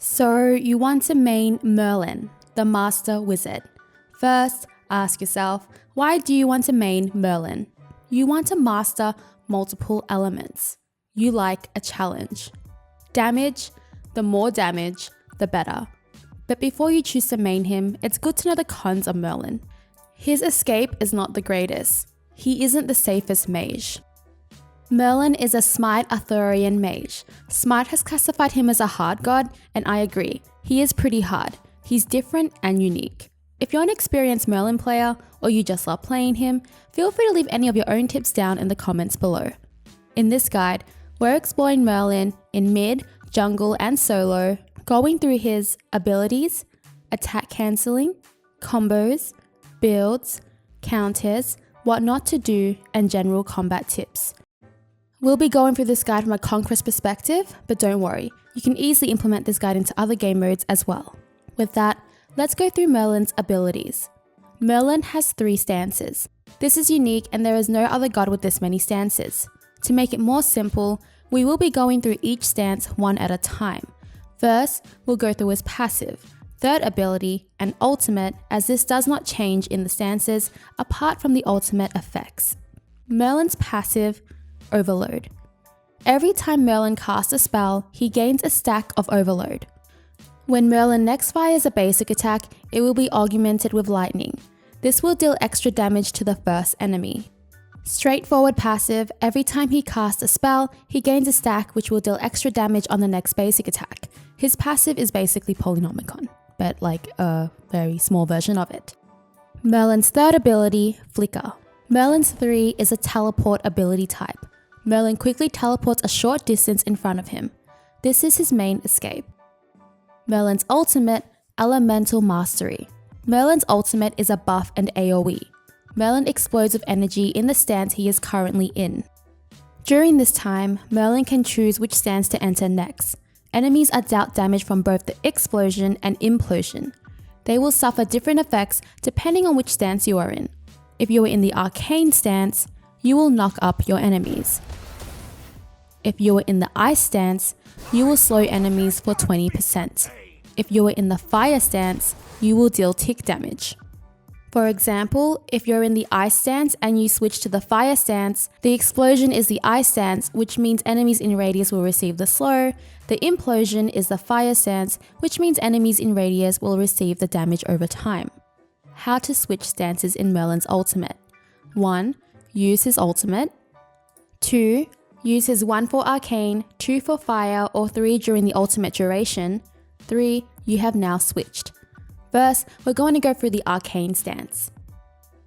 So you want to main Merlin, the Master Wizard. First, ask yourself, why do you want to main Merlin? You want to master multiple elements. You like a challenge. Damage, the more damage, the better. But before you choose to main him, it's good to know the cons of Merlin. His escape is not the greatest. He isn't the safest mage. Merlin is a SMITE Arthurian mage. SMITE has classified him as a hard god, and I agree, he is pretty hard. He's different and unique. If you're an experienced Merlin player, or you just love playing him, feel free to leave any of your own tips down in the comments below. In this guide, we're exploring Merlin in mid, jungle, and solo, going through his abilities, attack cancelling, combos, builds, counters, what not to do, and general combat tips. We'll be going through this guide from a Conquest perspective, but don't worry, you can easily implement this guide into other game modes as well. With that, let's go through Merlin's abilities. Merlin has 3 stances. This is unique and there is no other god with this many stances. To make it more simple, we will be going through each stance one at a time. First, we'll go through his passive, third ability, and ultimate, as this does not change in the stances apart from the ultimate effects. Merlin's passive, Overload. Every time Merlin casts a spell, he gains a stack of Overload. When Merlin next fires a basic attack, it will be augmented with lightning. This will deal extra damage to the first enemy. Straightforward passive, every time he casts a spell, he gains a stack which will deal extra damage on the next basic attack. His passive is basically Polynomicon, but like a very small version of it. Merlin's third ability, Flicker. Merlin's 3 is a teleport ability type. Merlin quickly teleports a short distance in front of him. This is his main escape. Merlin's ultimate, Elemental Mastery. Merlin's ultimate is a buff and AoE. Merlin explodes with energy in the stance he is currently in. During this time, Merlin can choose which stance to enter next. Enemies are dealt damage from both the explosion and implosion. They will suffer different effects depending on which stance you are in. If you are in the arcane stance, you will knock up your enemies. If you are in the ice stance, you will slow enemies for 20%. If you are in the fire stance, you will deal tick damage. For example, if you're in the ice stance and you switch to the fire stance, the explosion is the ice stance, which means enemies in radius will receive the slow. The implosion is the fire stance, which means enemies in radius will receive the damage over time. How to switch stances in Merlin's ultimate. 1. Use his ultimate. 2. Use his 1 for arcane, 2 for fire, or 3 during the ultimate duration. 3. You have now switched. First, we're going to go through the arcane stance.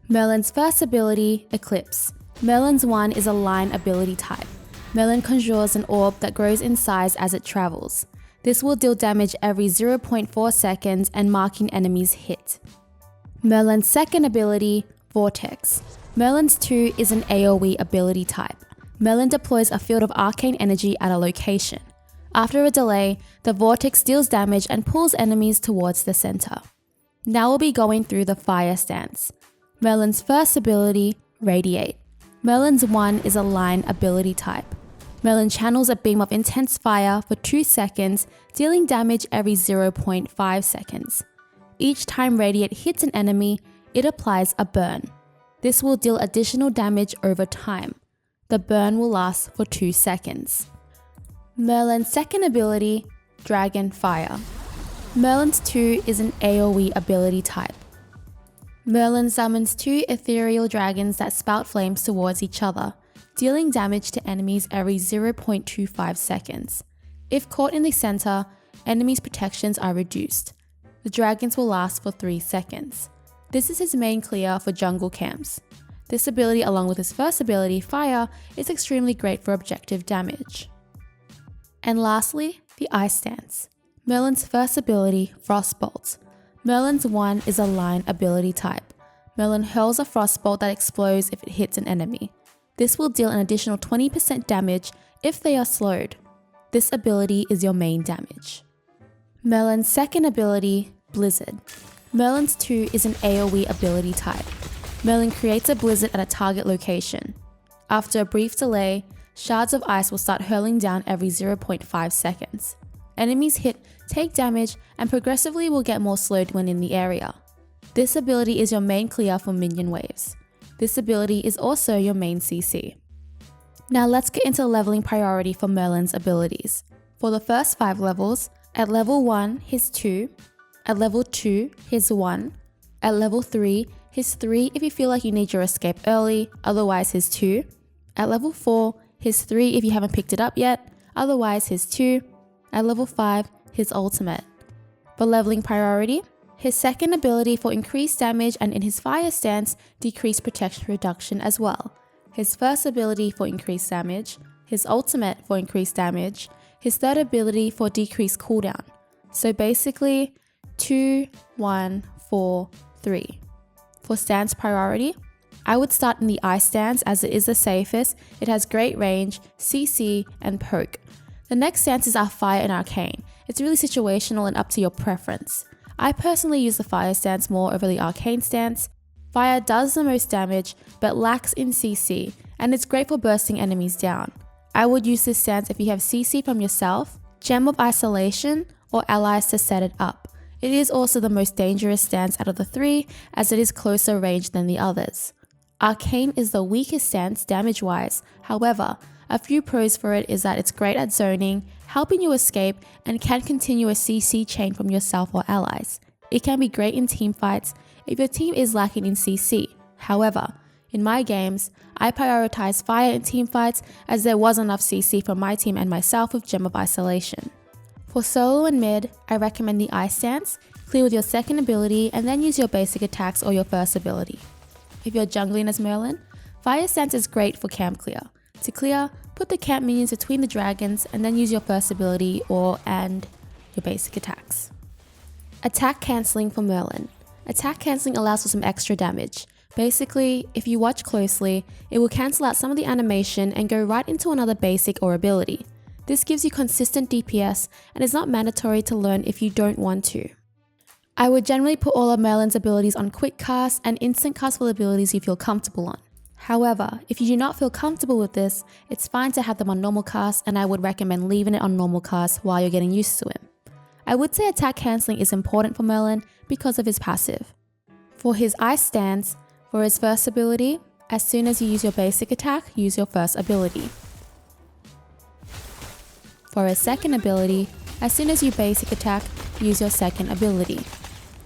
Merlin's first ability, Eclipse. Merlin's 1 is a line ability type. Merlin conjures an orb that grows in size as it travels. This will deal damage every 0.4 seconds and marking enemies hit. Merlin's second ability, Vortex. Merlin's 2 is an AoE ability type. Merlin deploys a field of arcane energy at a location. After a delay, the vortex deals damage and pulls enemies towards the center. Now we'll be going through the fire stance. Merlin's first ability, Radiate. Merlin's 1 is a line ability type. Merlin channels a beam of intense fire for 2 seconds, dealing damage every 0.5 seconds. Each time Radiate hits an enemy, it applies a burn. This will deal additional damage over time. The burn will last for 2 seconds. Merlin's second ability, Dragon Fire. Merlin's 2 is an AoE ability type. Merlin summons 2 ethereal dragons that spout flames towards each other, dealing damage to enemies every 0.25 seconds. If caught in the center, enemies' protections are reduced. The dragons will last for 3 seconds. This is his main clear for jungle camps. This ability, along with his first ability, Fire, is extremely great for objective damage. And lastly, the Ice Stance. Merlin's first ability, Frostbolt. Merlin's 1 is a line ability type. Merlin hurls a Frostbolt that explodes if it hits an enemy. This will deal an additional 20% damage if they are slowed. This ability is your main damage. Merlin's second ability, Blizzard. Merlin's 2 is an AoE ability type. Merlin creates a blizzard at a target location. After a brief delay, shards of ice will start hurling down every 0.5 seconds. Enemies hit take damage, and progressively will get more slowed when in the area. This ability is your main clear for minion waves. This ability is also your main CC. Now let's get into leveling priority for Merlin's abilities. For the first 5 levels, at level 1, his 2, at level 2, his 1, at level 3, his 3 if you feel like you need your escape early, otherwise his 2, at level 4, his 3 if you haven't picked it up yet, otherwise his 2, at level 5, his ultimate. For leveling priority, his second ability for increased damage and in his fire stance, decreased protection reduction as well. His first ability for increased damage, his ultimate for increased damage, his third ability for decreased cooldown. So basically 2, 1, 4, 3. For stance priority, I would start in the ice stance as it is the safest, it has great range, CC, and poke. The next stances are fire and arcane. It's really situational and up to your preference. I personally use the fire stance more over the arcane stance. Fire does the most damage but lacks in CC, and it's great for bursting enemies down. I would use this stance if you have CC from yourself, Gem of Isolation, or allies to set it up. It is also the most dangerous stance out of the 3 as it is closer range than the others. Arcane is the weakest stance damage wise, however, a few pros for it is that it's great at zoning, helping you escape, and can continue a CC chain from yourself or allies. It can be great in team fights if your team is lacking in CC. However, in my games, I prioritize fire in team fights as there was enough CC from my team and myself with Gem of Isolation. For solo and mid, I recommend the ice stance, clear with your second ability and then use your basic attacks or your first ability. If you're jungling as Merlin, fire stance is great for camp clear. To clear, put the camp minions between the dragons and then use your first ability and your basic attacks. Attack cancelling for Merlin. Attack cancelling allows for some extra damage. Basically, if you watch closely, it will cancel out some of the animation and go right into another basic or ability. This gives you consistent DPS and is not mandatory to learn if you don't want to. I would generally put all of Merlin's abilities on quick cast and instant cast for abilities you feel comfortable on. However, if you do not feel comfortable with this, it's fine to have them on normal cast and I would recommend leaving it on normal cast while you're getting used to him. I would say attack cancelling is important for Merlin because of his passive. For his ice stance, for his first ability, as soon as you use your basic attack, use your first ability. For his second ability, as soon as you basic attack, use your second ability.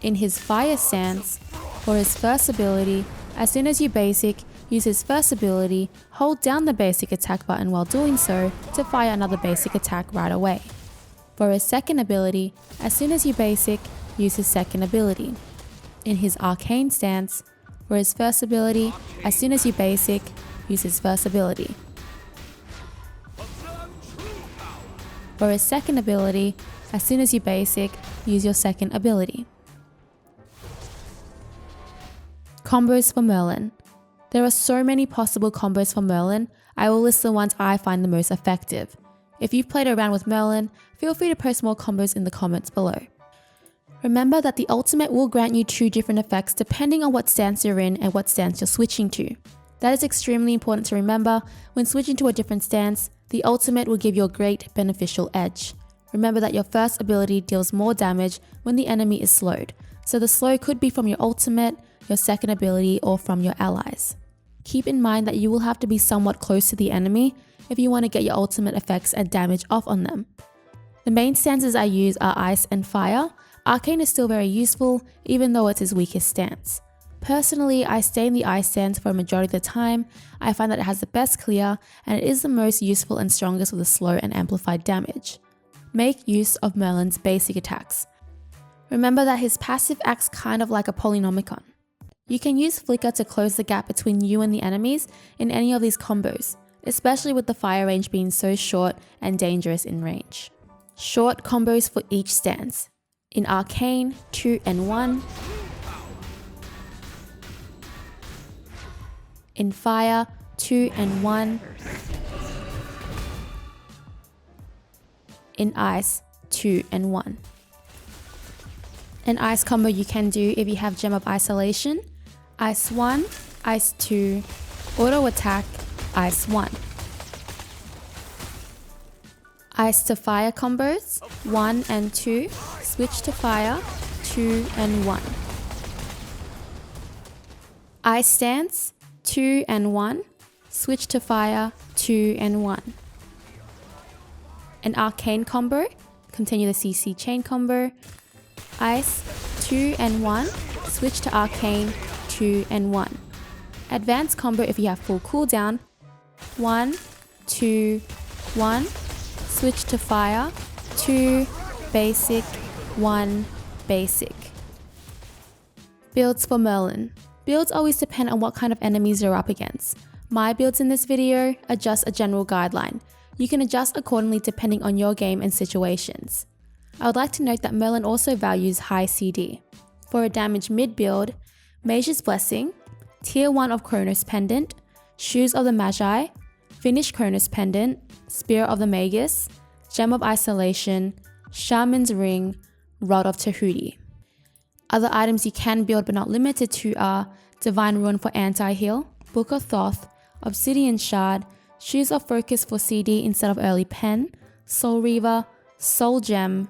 In his fire stance, for his first ability, as soon as you basic, use his first ability, hold down the basic attack button while doing so to fire another basic attack right away. For his second ability, as soon as you basic, use his second ability. In his arcane stance, for his first ability, as soon as you basic, use his first ability. For his second ability, as soon as you basic, use your second ability. Combos for Merlin. There are so many possible combos for Merlin, I will list the ones I find the most effective. If you've played around with Merlin, feel free to post more combos in the comments below. Remember that the ultimate will grant you 2 different effects depending on what stance you're in and what stance you're switching to. That is extremely important to remember. When switching to a different stance, the ultimate will give you a great beneficial edge. Remember that your first ability deals more damage when the enemy is slowed, so the slow could be from your ultimate, your second ability, or from your allies. Keep in mind that you will have to be somewhat close to the enemy if you want to get your ultimate effects and damage off on them. The main stances I use are ice and fire. Arcane is still very useful, even though it's his weakest stance. Personally, I stay in the ice stance for a majority of the time. I find that it has the best clear, and it is the most useful and strongest with the slow and amplified damage. Make use of Merlin's basic attacks. Remember that his passive acts kind of like a polynomicon. You can use Flicker to close the gap between you and the enemies in any of these combos, especially with the fire range being so short and dangerous in range. Short combos for each stance. In Arcane, 2 and 1. In Fire, 2 and 1. In Ice, 2 and 1. An ice combo you can do if you have Gem of Isolation, Ice 1, Ice 2, Auto Attack, Ice 1. Ice to fire combos, 1 and 2, switch to fire, 2 and 1. Ice stance, 2 and 1, switch to fire, 2 and 1. An arcane combo, continue the CC chain combo, ice, 2 and 1, switch to arcane, 2 and 1. Advanced combo if you have full cooldown, 1, 2, 1, switch to fire, 2, basic, 1, basic. Builds for Merlin. Builds always depend on what kind of enemies you're up against. My builds in this video are just a general guideline. You can adjust accordingly depending on your game and situations. I would like to note that Merlin also values high CD. For a damage mid build, Mage's Blessing, Tier 1 of Chronos Pendant, Shoes of the Magi, Finish Chronos Pendant, Spear of the Magus, Gem of Isolation, Shaman's Ring, Rod of Tahuti. Other items you can build but not limited to are Divine Ruin for anti-heal, Book of Thoth, Obsidian Shard, Shoes of Focus for CD instead of early pen, Soul Reaver, Soul Gem,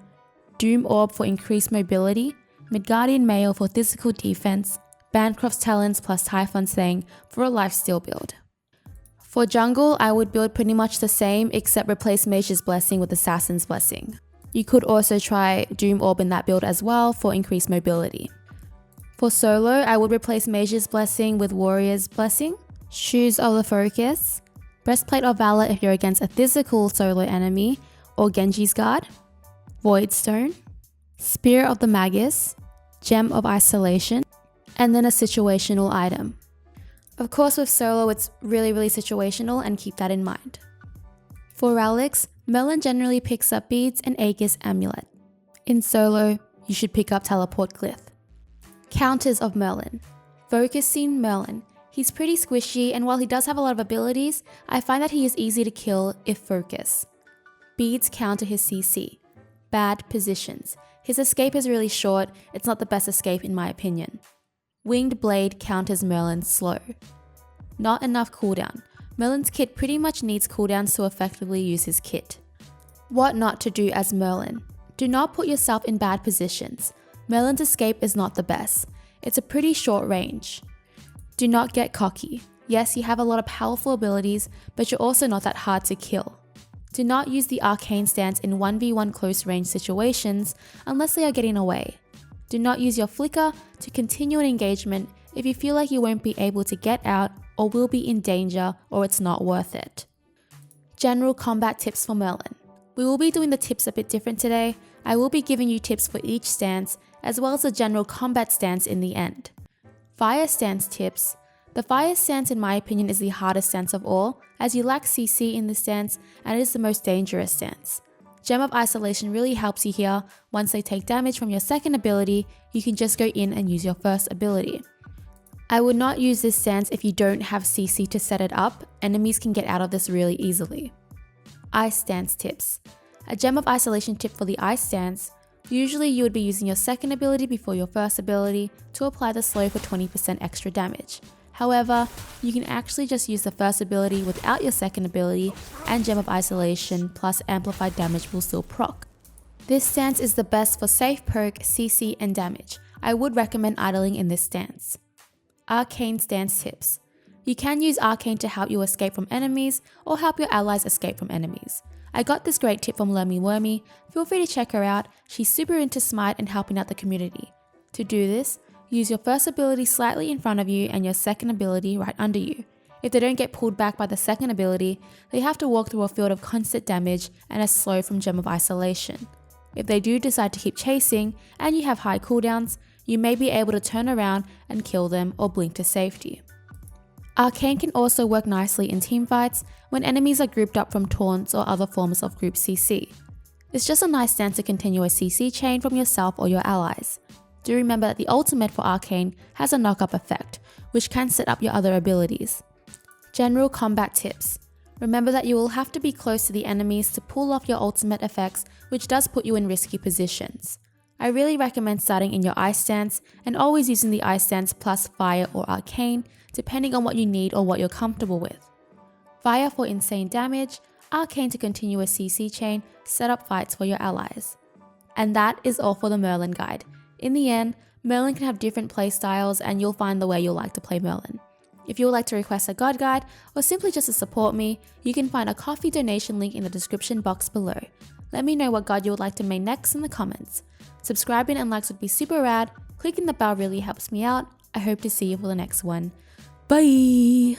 Doom Orb for increased mobility, Midgardian Mail for physical defense, Bancroft's Talons plus Typhon's Thing for a lifesteal build. For jungle, I would build pretty much the same except replace Mage's Blessing with Assassin's Blessing. You could also try Doom Orb in that build as well for increased mobility. For solo, I would replace Mage's Blessing with Warrior's Blessing, Shoes of the Focus, Breastplate of Valor if you're against a physical solo enemy, or Genji's Guard, Voidstone, Spear of the Magus, Gem of Isolation, and then a situational item. Of course with solo it's really situational and keep that in mind. For Relics, Merlin generally picks up beads and Aegis Amulet. In solo, you should pick up Teleport Glyph. Counters of Merlin. Focusing Merlin. He's pretty squishy and while he does have a lot of abilities, I find that he is easy to kill if focus. Beads counter his CC. Bad positions. His escape is really short, it's not the best escape in my opinion. Winged Blade counters Merlin's slow. Not enough cooldown. Merlin's kit pretty much needs cooldowns to effectively use his kit. What not to do as Merlin. Do not put yourself in bad positions. Merlin's escape is not the best. It's a pretty short range. Do not get cocky. Yes, you have a lot of powerful abilities, but you're also not that hard to kill. Do not use the arcane stance in 1v1 close range situations unless they are getting away. Do not use your flicker to continue an engagement if you feel like you won't be able to get out or will be in danger or it's not worth it. General combat tips for Merlin. We will be doing the tips a bit different today. I will be giving you tips for each stance as well as a general combat stance in the end. Fire stance tips. The fire stance in my opinion is the hardest stance of all as you lack CC in the stance and it is the most dangerous stance. Gem of Isolation really helps you here. Once they take damage from your second ability, you can just go in and use your first ability. I would not use this stance if you don't have CC to set it up. Enemies can get out of this really easily. Ice stance tips. A Gem of Isolation tip for the ice stance. Usually you would be using your second ability before your first ability to apply the slow for 20% extra damage. However, you can actually just use the first ability without your second ability and Gem of Isolation plus amplified damage will still proc. This stance is the best for safe perk, CC and damage. I would recommend idling in this stance. Arcane stance tips. You can use Arcane to help you escape from enemies or help your allies escape from enemies. I got this great tip from LermyWermy. Feel free to check her out. She's super into Smite and helping out the community. To do this, use your first ability slightly in front of you and your second ability right under you. If they don't get pulled back by the second ability, they have to walk through a field of constant damage and a slow from Gem of Isolation. If they do decide to keep chasing and you have high cooldowns, you may be able to turn around and kill them or blink to safety. Arcane can also work nicely in teamfights when enemies are grouped up from taunts or other forms of group CC. It's just a nice stance to continue a CC chain from yourself or your allies. Do remember that the ultimate for Arcane has a knock-up effect, which can set up your other abilities. General combat tips. Remember that you will have to be close to the enemies to pull off your ultimate effects, which does put you in risky positions. I really recommend starting in your ice stance and always using the ice stance plus fire or arcane, depending on what you need or what you're comfortable with. Fire for insane damage, arcane to continue a CC chain, set up fights for your allies. And that is all for the Merlin guide. In the end, Merlin can have different playstyles and you'll find the way you'll like to play Merlin. If you would like to request a god guide or simply just to support me, you can find a coffee donation link in the description box below. Let me know what god you would like to main next in the comments. Subscribing and likes would be super rad, clicking the bell really helps me out. I hope to see you for the next one. Bye!